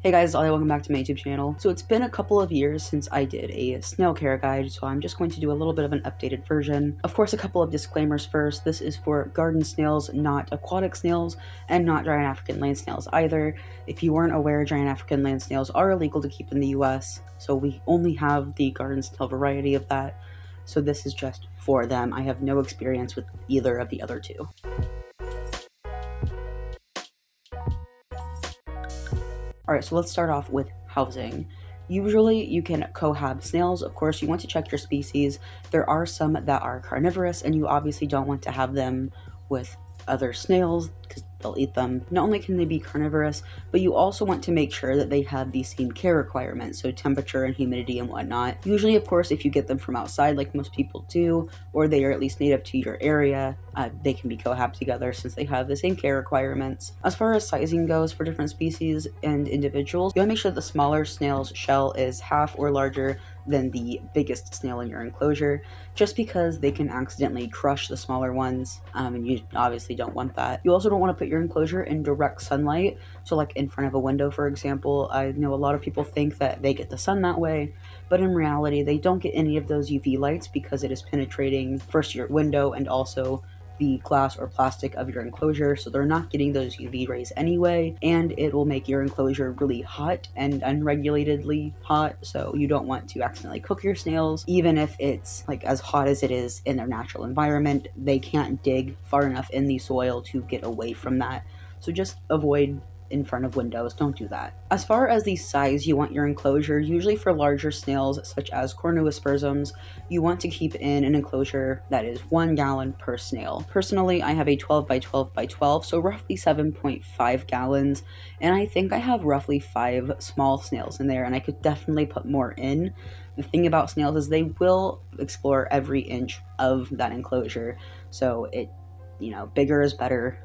Hey guys, Ollie, welcome back to my YouTube channel. So it's been a couple of years since I did a snail care guide, so I'm just going to do a little bit of an updated version. Of course, a couple of disclaimers first. This is for garden snails, not aquatic snails, and not giant African land snails either. If you weren't aware, giant African land snails are illegal to keep in the US, so we only have the garden snail variety of that. So this is just for them. I have no experience with either of the other two. Alright, so let's start off with housing. Usually you can cohab snails. Of course, you want to check your species. There are some that are carnivorous, and you obviously don't want to have them with other snails because they'll eat them. Not only can they be carnivorous, but you also want to make sure that they have the same care requirements, so temperature and humidity and whatnot. Usually, of course, if you get them from outside like most people do, or they are at least native to your area, they can be cohabbed together since they have the same care requirements. As far as sizing goes for different species and individuals, you want to make sure that the smaller snail's shell is half or larger than the biggest snail in your enclosure, just because they can accidentally crush the smaller ones, and you obviously don't want that. You also don't want to put your enclosure in direct sunlight, so like in front of a window, for example. I know a lot of people think that they get the sun that way, but in reality they don't get any of those UV lights because it is penetrating first your window and also the glass or plastic of your enclosure, so they're not getting those UV rays anyway, and it will make your enclosure really hot and unregulatedly hot, so you don't want to accidentally cook your snails. Even if it's like as hot as it is in their natural environment, they can't dig far enough in the soil to get away from that, so just avoid in front of windows. Don't do that. As far as the size you want your enclosure, usually for larger snails such as cornuospermums, you want to keep in an enclosure that is 1 gallon per snail. Personally, I have a 12 by 12 by 12, so roughly 7.5 gallons, and I think I have roughly 5 small snails in there, and I could definitely put more in. The thing about snails is they will explore every inch of that enclosure, so bigger is better.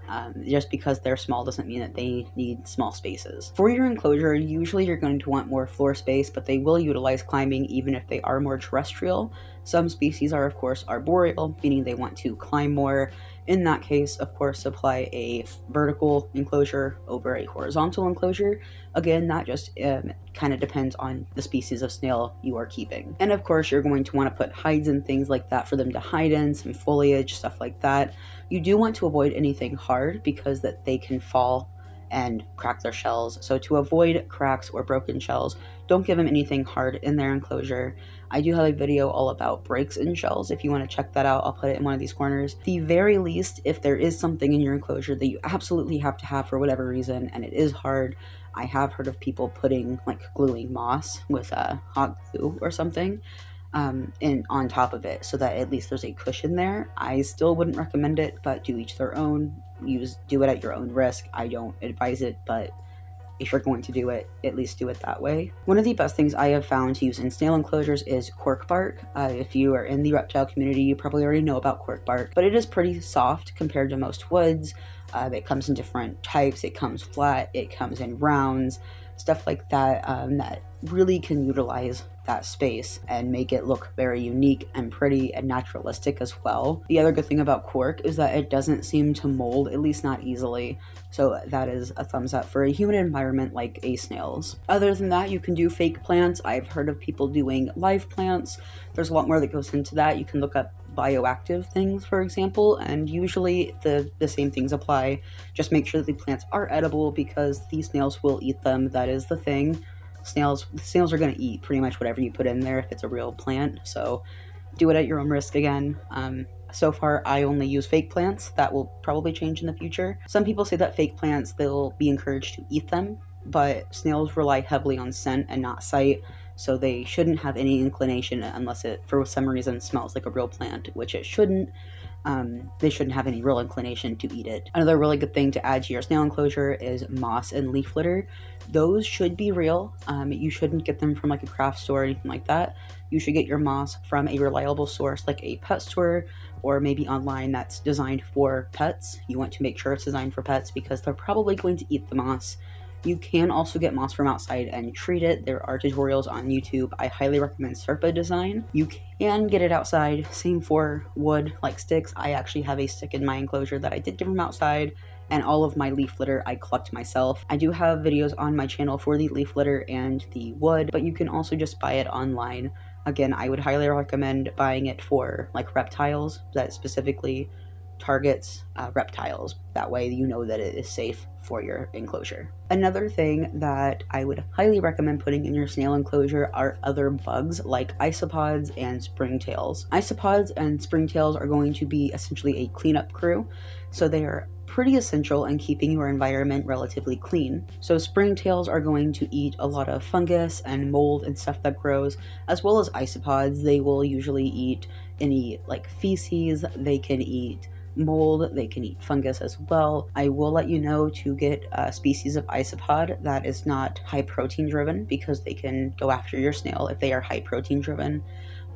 Just because they're small doesn't mean that they need small spaces. For your enclosure, usually you're going to want more floor space, but they will utilize climbing even if they are more terrestrial. Some species are, of course, arboreal, meaning they want to climb more. In that case, of course, apply a vertical enclosure over a horizontal enclosure. Again, that just kind of depends on the species of snail you are keeping. And of course, you're going to want to put hides and things like that for them to hide in, some foliage, stuff like that. You do want to avoid anything hard because that they can fall and crack their shells. So to avoid cracks or broken shells, don't give them anything hard in their enclosure. I do have a video all about breaks in shells. If you want to check that out, I'll put it in one of these corners. At the very least, if there is something in your enclosure that you absolutely have to have for whatever reason, and it is hard, I have heard of people putting, like, gluing moss with a hot glue or something and on top of it, so that at least there's a cushion there. I still wouldn't recommend it, but do each their own. Do it at your own risk. I don't advise it, but if you're going to do it, at least do it that way. One of the best things I have found to use in snail enclosures is cork bark. If you are in the reptile community, you probably already know about cork bark, but it is pretty soft compared to most woods. It comes in different types. It comes flat, it comes in rounds, stuff like that, that really can utilize that space and make it look very unique and pretty and naturalistic as well. The other good thing about cork is that it doesn't seem to mold, at least not easily, so that is a thumbs up for a humid environment like a snail's. Other than that, you can do fake plants. I've heard of people doing live plants. There's a lot more that goes into that. You can look up bioactive things, for example, and usually the same things apply. Just make sure that the plants are edible because these snails will eat them. That is the thing. Snails are going to eat pretty much whatever you put in there if it's a real plant, so do it at your own risk again. So far, I only use fake plants. That will probably change in the future. Some people say that fake plants, they'll be encouraged to eat them, but snails rely heavily on scent and not sight, so they shouldn't have any inclination unless it, for some reason, smells like a real plant, which it shouldn't. They shouldn't have any real inclination to eat it. Another really good thing to add to your snail enclosure is moss and leaf litter. Those should be real. You shouldn't get them from like a craft store or anything like that. You should get your moss from a reliable source like a pet store or maybe online that's designed for pets. You want to make sure it's designed for pets because they're probably going to eat the moss. You can also get moss from outside and treat it. There are tutorials on YouTube. I highly recommend Serpa Design. You can get it outside. Same for wood, like sticks. I actually have a stick in my enclosure that I did get from outside, and all of my leaf litter I collect myself. I do have videos on my channel for the leaf litter and the wood, but you can also just buy it online. Again, I would highly recommend buying it for like reptiles that specifically targets reptiles. That way you know that it is safe for your enclosure. Another thing that I would highly recommend putting in your snail enclosure are other bugs like isopods and springtails. Isopods and springtails are going to be essentially a cleanup crew, so they are pretty essential in keeping your environment relatively clean. So springtails are going to eat a lot of fungus and mold and stuff that grows, as well as isopods. They will usually eat any like feces, they can eat mold, they can eat fungus as well. I will let you know to get a species of isopod that is not high protein driven, because they can go after your snail if they are high protein driven.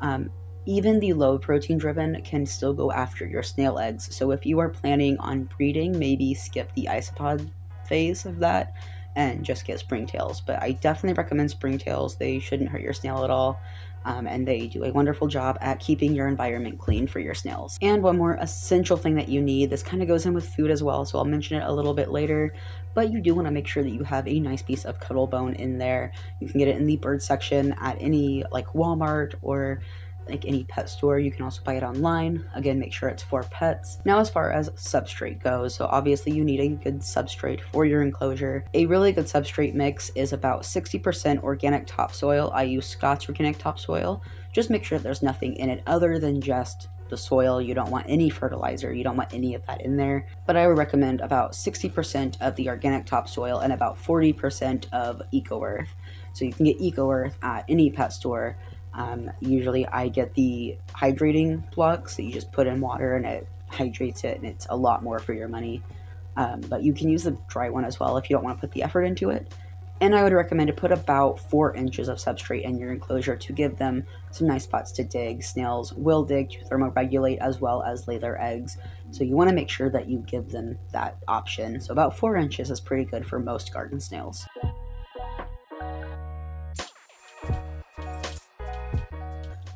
Um, Even the low protein driven can still go after your snail eggs. So if you are planning on breeding, maybe skip the isopod phase of that and just get springtails. But I definitely recommend springtails. They shouldn't hurt your snail at all. And they do a wonderful job at keeping your environment clean for your snails. And one more essential thing that you need, this kind of goes in with food as well, so I'll mention it a little bit later, but you do want to make sure that you have a nice piece of cuttle bone in there. You can get it in the bird section at any like Walmart or like any pet store. You can also buy it online. Again, make sure it's for pets. Now, as far as substrate goes, so obviously you need a good substrate for your enclosure. A really good substrate mix is about 60% organic topsoil. I use Scott's organic topsoil. Just make sure there's nothing in it other than just the soil. You don't want any fertilizer, you don't want any of that in there. But I would recommend about 60% of the organic topsoil and about 40% of eco earth. So you can get eco earth at any pet store. Usually I get the hydrating blocks that you just put in water and it hydrates it, and it's a lot more for your money. But you can use the dry one as well if you don't want to put the effort into it. And I would recommend to put about 4 inches of substrate in your enclosure to give them some nice spots to dig. Snails will dig to thermoregulate as well as lay their eggs. So you want to make sure that you give them that option. So about 4 inches is pretty good for most garden snails.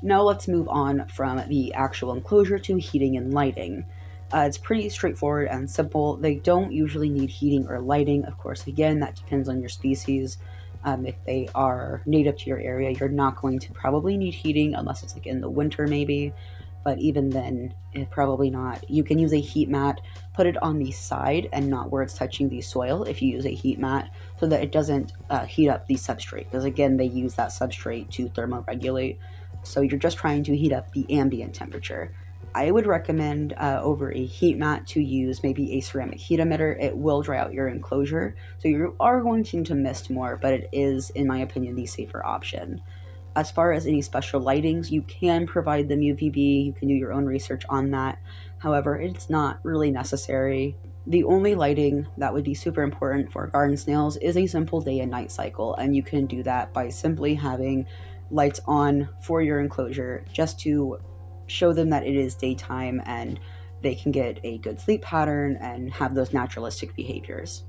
Now let's move on from the actual enclosure to heating and lighting. It's pretty straightforward and simple. They don't usually need heating or lighting. Of course, again, that depends on your species. If they are native to your area, you're not going to probably need heating unless it's like in the winter maybe. But even then, probably not. You can use a heat mat, put it on the side and not where it's touching the soil if you use a heat mat, so that it doesn't heat up the substrate. Because again, they use that substrate to thermoregulate. So you're just trying to heat up the ambient temperature. I would recommend over a heat mat to use maybe a ceramic heat emitter. It will dry out your enclosure, so you are going to mist more, but it is, in my opinion, the safer option. As far as any special lightings, you can provide them UVB. You can do your own research on that. However, it's not really necessary. The only lighting that would be super important for garden snails is a simple day and night cycle, and you can do that by simply having lights on for your enclosure just to show them that it is daytime and they can get a good sleep pattern and have those naturalistic behaviors.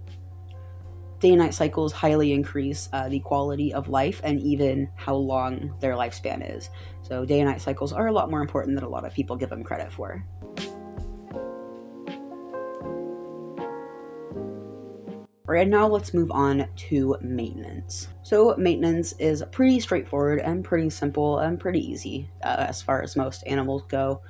Day and night cycles highly increase the quality of life and even how long their lifespan is. So day and night cycles are a lot more important than a lot of people give them credit for. Right now, let's move on to maintenance. So maintenance is pretty straightforward and pretty simple and pretty easy as far as most animals go.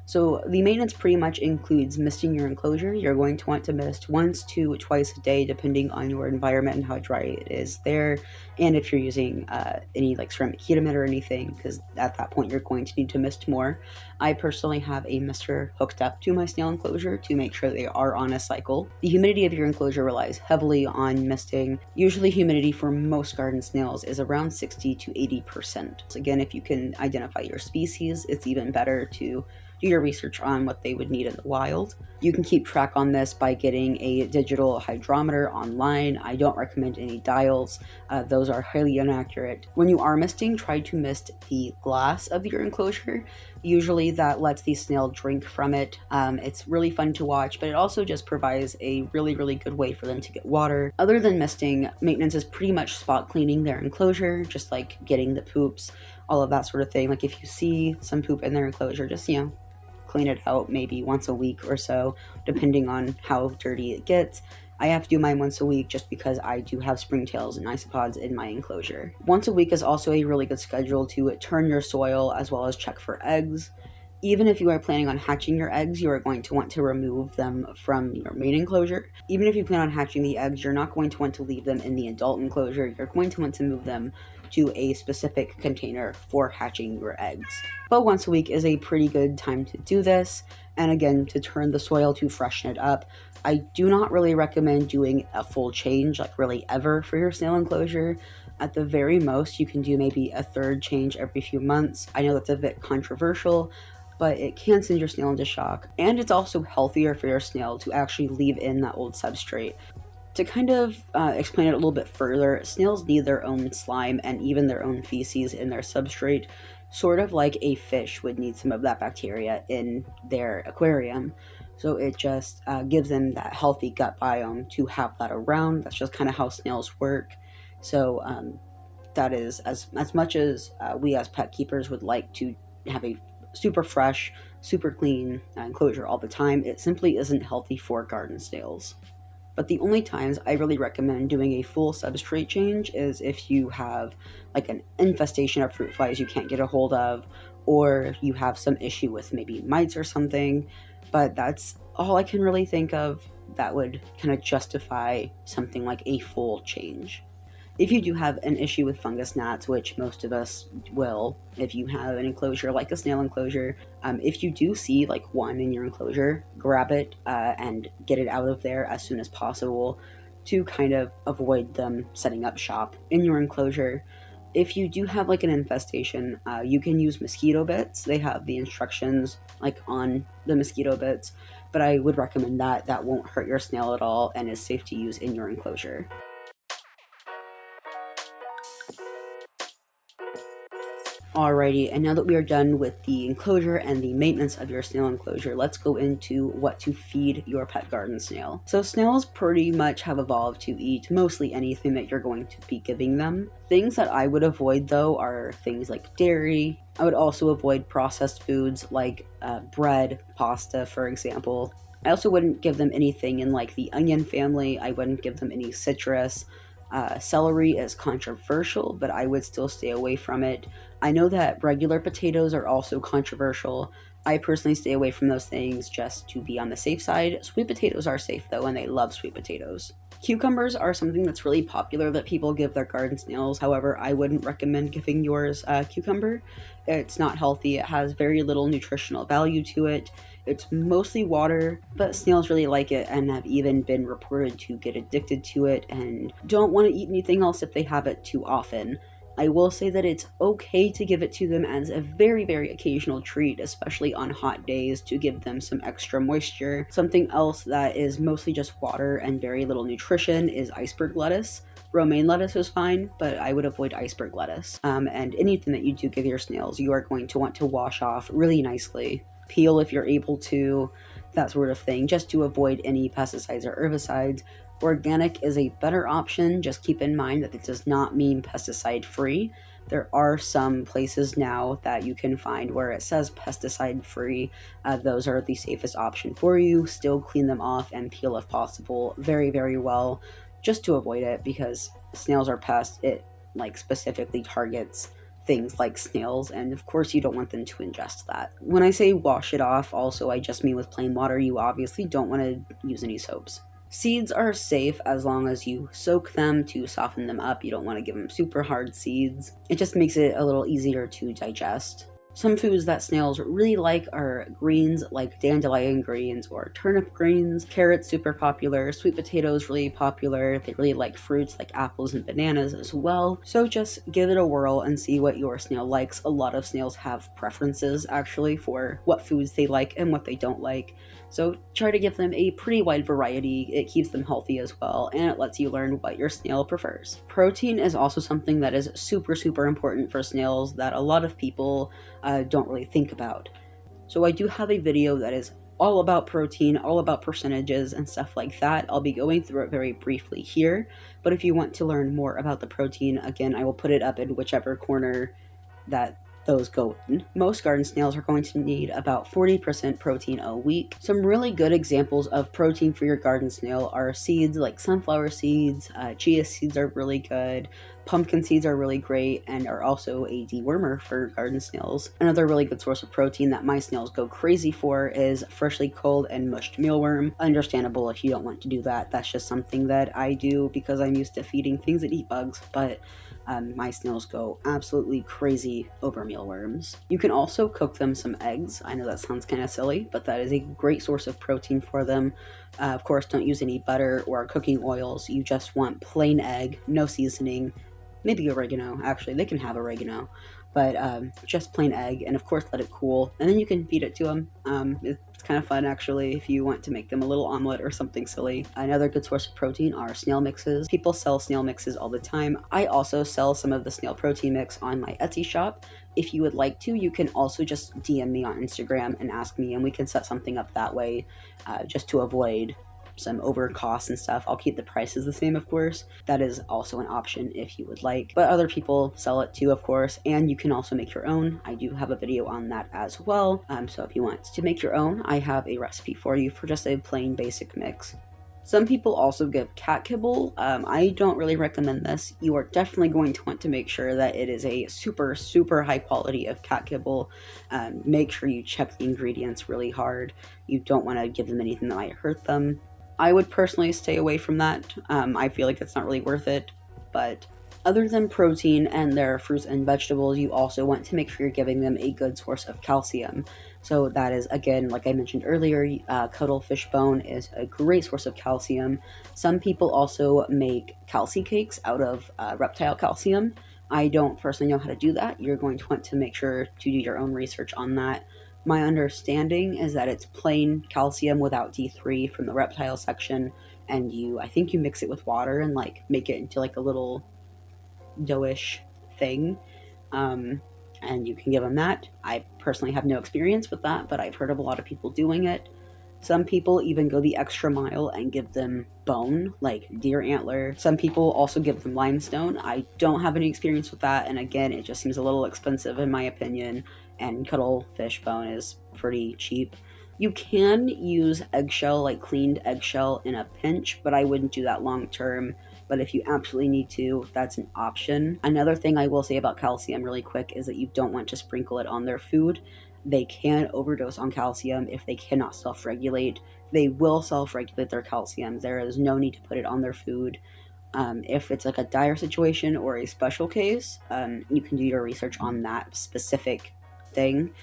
So the maintenance pretty much includes misting your enclosure. You're going to want to mist once to twice a day, depending on your environment and how dry it is there, and if you're using any like ceramic heat emitter or anything, because at that point you're going to need to mist more. I personally have a mister hooked up to my snail enclosure to make sure they are on a cycle. The humidity of your enclosure relies heavily on misting. Usually humidity for most garden snails is around 60 to 80%. So again, if you can identify your species, it's even better to do your research on what they would need in the wild. You can keep track on this by getting a digital hydrometer online. I don't recommend any dials. Those are highly inaccurate. When you are misting, try to mist the glass of your enclosure. Usually that lets the snail drink from it. It's really fun to watch, but it also just provides a really, really good way for them to get water. Other than misting, maintenance is pretty much spot cleaning their enclosure, just like getting the poops, all of that sort of thing. Like if you see some poop in their enclosure, just, clean it out maybe once a week or so, depending on how dirty it gets. I have to do mine once a week just because I do have springtails and isopods in my enclosure. Once a week is also a really good schedule to turn your soil as well as check for eggs. Even if you are planning on hatching your eggs, you are going to want to remove them from your main enclosure. Even if you plan on hatching the eggs, you're not going to want to leave them in the adult enclosure. You're going to want to move them to a specific container for hatching your eggs. But once a week is a pretty good time to do this. And again, to turn the soil to freshen it up. I do not really recommend doing a full change, like really ever, for your snail enclosure. At the very most, you can do maybe a third change every few months. I know that's a bit controversial, but it can send your snail into shock. And it's also healthier for your snail to actually leave in that old substrate. To kind of explain it a little bit further, snails need their own slime and even their own feces in their substrate, sort of like a fish would need some of that bacteria in their aquarium. So it just gives them that healthy gut biome to have that around. That's just kind of how snails work. So that is as much as we as pet keepers would like to have a super fresh, super clean enclosure all the time, it simply isn't healthy for garden snails. But the only times I really recommend doing a full substrate change is if you have like an infestation of fruit flies you can't get a hold of, or you have some issue with maybe mites or something. But that's all I can really think of that would kind of justify something like a full change. If you do have an issue with fungus gnats, which most of us will, if you have an enclosure like a snail enclosure, if you do see like one in your enclosure, grab it and get it out of there as soon as possible to kind of avoid them setting up shop in your enclosure. If you do have like an infestation, you can use mosquito bits. They have the instructions like on the mosquito bits, but I would recommend that. That won't hurt your snail at all and is safe to use in your enclosure. Alrighty, and now that we are done with the enclosure and the maintenance of your snail enclosure, let's go into what to feed your pet garden snail. So snails pretty much have evolved to eat mostly anything that you're going to be giving them. Things that I would avoid though are things like dairy. I would also avoid processed foods like bread, pasta, for example. I also wouldn't give them anything in like the onion family. I wouldn't give them any citrus. Celery is controversial, but I would still stay away from it. I know that regular potatoes are also controversial. I personally stay away from those things just to be on the safe side. Sweet potatoes are safe though, and they love sweet potatoes. Cucumbers are something that's really popular that people give their garden snails. However, I wouldn't recommend giving yours cucumber. It's not healthy. It has very little nutritional value to it. It's mostly water, but snails really like it and have even been reported to get addicted to it and don't want to eat anything else if they have it too often. I will say that it's okay to give it to them as a very, very occasional treat, especially on hot days, to give them some extra moisture. Something else that is mostly just water and very little nutrition is iceberg lettuce. Romaine lettuce is fine, but I would avoid iceberg lettuce. And anything that you do give your snails, you are going to want to wash off really nicely. Peel if you're able to, that sort of thing, just to avoid any pesticides or herbicides. Organic is a better option. Just keep in mind that it does not mean pesticide free. There are some places now that you can find where it says pesticide free. Those are the safest option for you. Still clean them off and peel if possible very, very well, just to avoid it, because snails are pests. It like specifically targets things like snails, and of course you don't want them to ingest that. When I say wash it off, also I just mean with plain water. You obviously don't want to use any soaps. Seeds are safe as long as you soak them to soften them up. You don't want to give them super hard seeds. It just makes it a little easier to digest. Some foods that snails really like are greens like dandelion greens or turnip greens. Carrots, super popular. Sweet potatoes, really popular. They really like fruits like apples and bananas as well. So just give it a whirl and see what your snail likes. A lot of snails have preferences actually for what foods they like and what they don't like. So try to give them a pretty wide variety. It keeps them healthy as well, and it lets you learn what your snail prefers. Protein is also something that is super, super important for snails that a lot of people don't really think about. So I do have a video that is all about protein, all about percentages and stuff like that. I'll be going through it very briefly here, but if you want to learn more about the protein, again, I will put it up in whichever corner that those go in. Most garden snails are going to need about 40% protein a week. Some really good examples of protein for your garden snail are seeds like sunflower seeds, chia seeds are really good, pumpkin seeds are really great and are also a dewormer for garden snails. Another really good source of protein that my snails go crazy for is freshly culled and mushed mealworm. Understandable if you don't want to do that. That's just something that I do because I'm used to feeding things that eat bugs, but my snails go absolutely crazy over mealworms. You can also cook them some eggs. I know that sounds kind of silly, but that is a great source of protein for them. Of course, don't use any butter or cooking oils. You just want plain egg, no seasoning, maybe oregano. Actually, they can have oregano, but just plain egg, and of course let it cool, and then you can feed it to them. It's kind of fun actually if you want to make them a little omelet or something silly. Another good source of protein are snail mixes. People sell snail mixes all the time. I also sell some of the snail protein mix on my Etsy shop. If you would like to, you can also just DM me on Instagram and ask me, and we can set something up that way, just to avoid some over costs and stuff. I'll keep the prices the same, of course. That is also an option if you would like. But other people sell it too, of course, and you can also make your own. I do have a video on that as well. So if you want to make your own, I have a recipe for you for just a plain basic mix. Some people also give cat kibble. I don't really recommend this. You are definitely going to want to make sure that it is a super, super high quality of cat kibble. Make sure you check the ingredients really hard. You don't want to give them anything that might hurt them. I would personally stay away from that. I feel like it's not really worth it. But other than protein and their fruits and vegetables, you also want to make sure you're giving them a good source of calcium. So that is, again, like I mentioned earlier, cuttlefish bone is a great source of calcium. Some people also make calci cakes out of reptile calcium. I don't personally know how to do that. You're going to want to make sure to do your own research on that. My understanding is that it's plain calcium without D3 from the reptile section, and I think you mix it with water and like make it into like a little doughish thing, and you can give them that. I personally have no experience with that, but I've heard of a lot of people doing it. Some people even go the extra mile and give them bone, like deer antler. Some people also give them limestone. I don't have any experience with that, and again, it just seems a little expensive in my opinion, and cuttlefish bone is pretty cheap. You can use eggshell, like cleaned eggshell in a pinch, but I wouldn't do that long term. But if you absolutely need to, that's an option. Another thing I will say about calcium really quick is that you don't want to sprinkle it on their food. They can overdose on calcium if they cannot self-regulate. They will self-regulate their calcium. There is no need to put it on their food. If it's like a dire situation or a special case, you can do your research on that specific thing.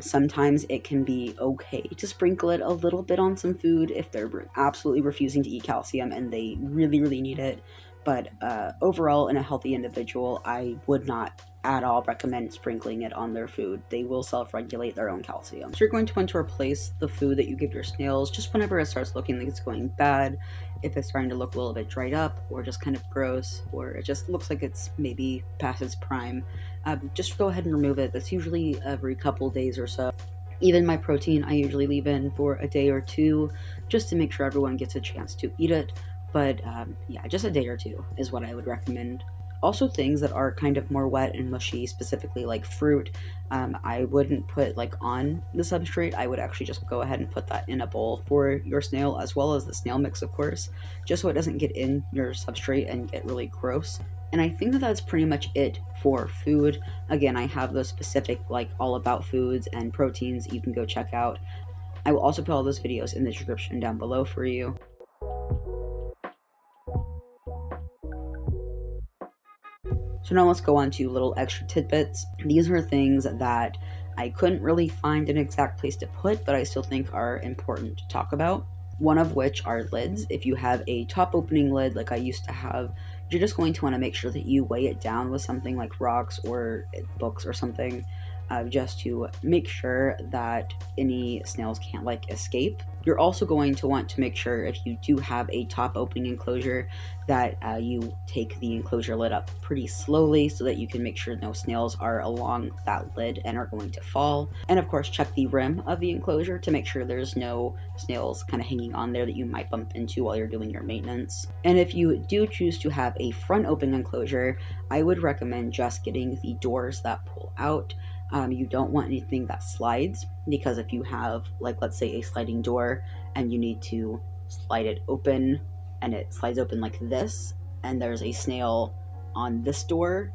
Sometimes it can be okay to sprinkle it a little bit on some food if they're absolutely refusing to eat calcium and they really, really need it. But overall, in a healthy individual, I would not at all recommend sprinkling it on their food. They will self-regulate their own calcium. So you're going to want to replace the food that you give your snails just whenever it starts looking like it's going bad. If it's starting to look a little bit dried up or just kind of gross, or it just looks like it's maybe past its prime, just go ahead and remove it. That's usually every couple days or so. Even my protein, I usually leave in for a day or two just to make sure everyone gets a chance to eat it. But yeah, just a day or two is what I would recommend. Also, things that are kind of more wet and mushy, specifically like fruit, I wouldn't put like on the substrate. I would actually just go ahead and put that in a bowl for your snail, as well as the snail mix, of course, just so it doesn't get in your substrate and get really gross. And I think that that's pretty much it for food. Again, I have those specific like all about foods and proteins that you can go check out. I will also put all those videos in the description down below for you. So now let's go on to little extra tidbits. These are things that I couldn't really find an exact place to put, but I still think are important to talk about. One of which are lids. If you have a top opening lid like I used to have, you're just going to want to make sure that you weigh it down with something like rocks or books or something, just to make sure that any snails can't like escape. You're also going to want to make sure, if you do have a top opening enclosure, that you take the enclosure lid up pretty slowly so that you can make sure no snails are along that lid and are going to fall. And of course, check the rim of the enclosure to make sure there's no snails kind of hanging on there that you might bump into while you're doing your maintenance. And if you do choose to have a front open enclosure, I would recommend just getting the doors that pull out. You don't want anything that slides, because if you have, like, let's say a sliding door and you need to slide it open and it slides open like this, and there's a snail on this door,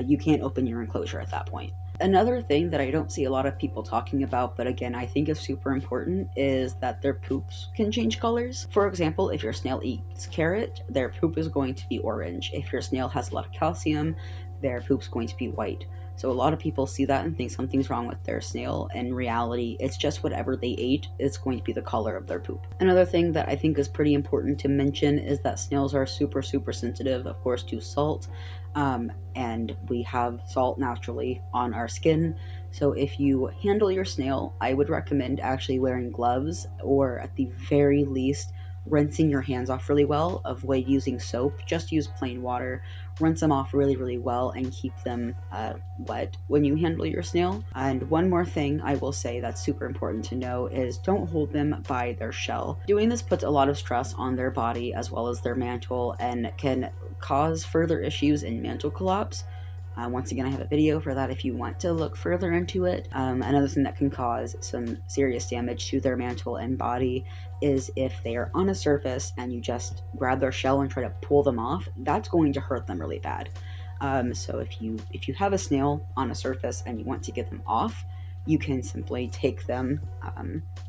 you can't open your enclosure at that point. Another thing that I don't see a lot of people talking about, but again, I think is super important, is that their poops can change colors. For example, if your snail eats carrot, their poop is going to be orange. If your snail has a lot of calcium, their poop's going to be white. So a lot of people see that and think something's wrong with their snail. In reality, it's just whatever they ate is going to be the color of their poop. Another thing that I think is pretty important to mention is that snails are super, super sensitive, of course, to salt. And we have salt naturally on our skin. So if you handle your snail, I would recommend actually wearing gloves, or at the very least, rinsing your hands off really well. Avoid using soap, just use plain water. Rinse them off really, really well and keep them wet when you handle your snail. And one more thing I will say that's super important to know is don't hold them by their shell. Doing this puts a lot of stress on their body as well as their mantle, and can cause further issues in mantle collapse. Once again, I have a video for that if you want to look further into it. Another thing that can cause some serious damage to their mantle and body is if they are on a surface and you just grab their shell and try to pull them off. That's going to hurt them really bad. So if you have a snail on a surface and you want to get them off, you can simply take them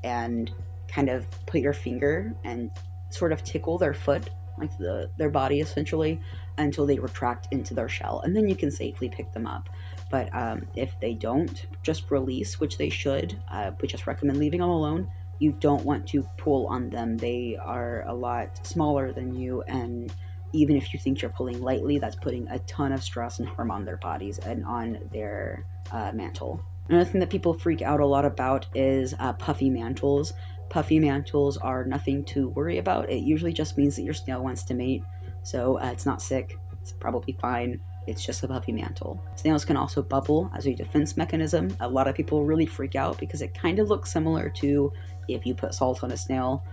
and kind of put your finger and sort of tickle their foot, like their body essentially, until they retract into their shell, and then you can safely pick them up. But if they don't, just release, which they should. We just recommend leaving them alone. You don't want to pull on them. They are a lot smaller than you, and even if you think you're pulling lightly, that's putting a ton of stress and harm on their bodies and on their mantle. Another thing that people freak out a lot about is puffy mantles. Puffy mantles are nothing to worry about. It usually just means that your snail wants to mate. So it's not sick, it's probably fine. It's just a puffy mantle. Snails can also bubble as a defense mechanism. A lot of people really freak out because it kind of looks similar to if you put salt on a snail.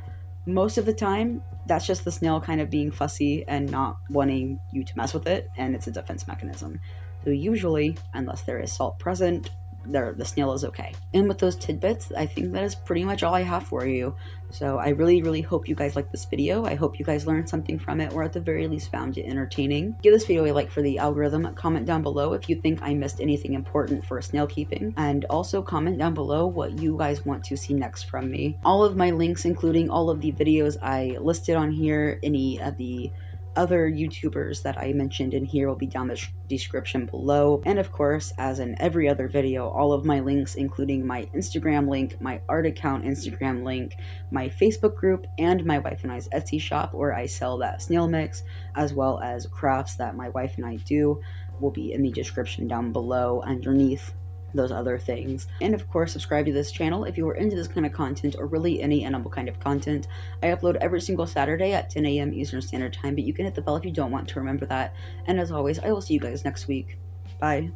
Most of the time, that's just the snail kind of being fussy and not wanting you to mess with it, and it's a defense mechanism. So usually, unless there is salt present, the snail is okay. And with those tidbits, I think that is pretty much all I have for you. So I really, really hope you guys liked this video. I hope you guys learned something from it, or at the very least found it entertaining. Give this video a like for the algorithm. Comment down below if you think I missed anything important for snail keeping. And also comment down below what you guys want to see next from me. All of my links, including all of the videos I listed on here, any of the other YouTubers that I mentioned in here will be down the description below. And of course, as in every other video, all of my links, including my Instagram link, my art account Instagram link, my Facebook group, and my wife and I's Etsy shop where I sell that snail mix, as well as crafts that my wife and I do, will be in the description down below underneath those other things. And of course, subscribe to this channel if you are into this kind of content, or really any animal kind of content. I upload every single Saturday at 10 a.m. Eastern Standard Time, but you can hit the bell if you don't want to remember that. And as always, I will see you guys next week. Bye.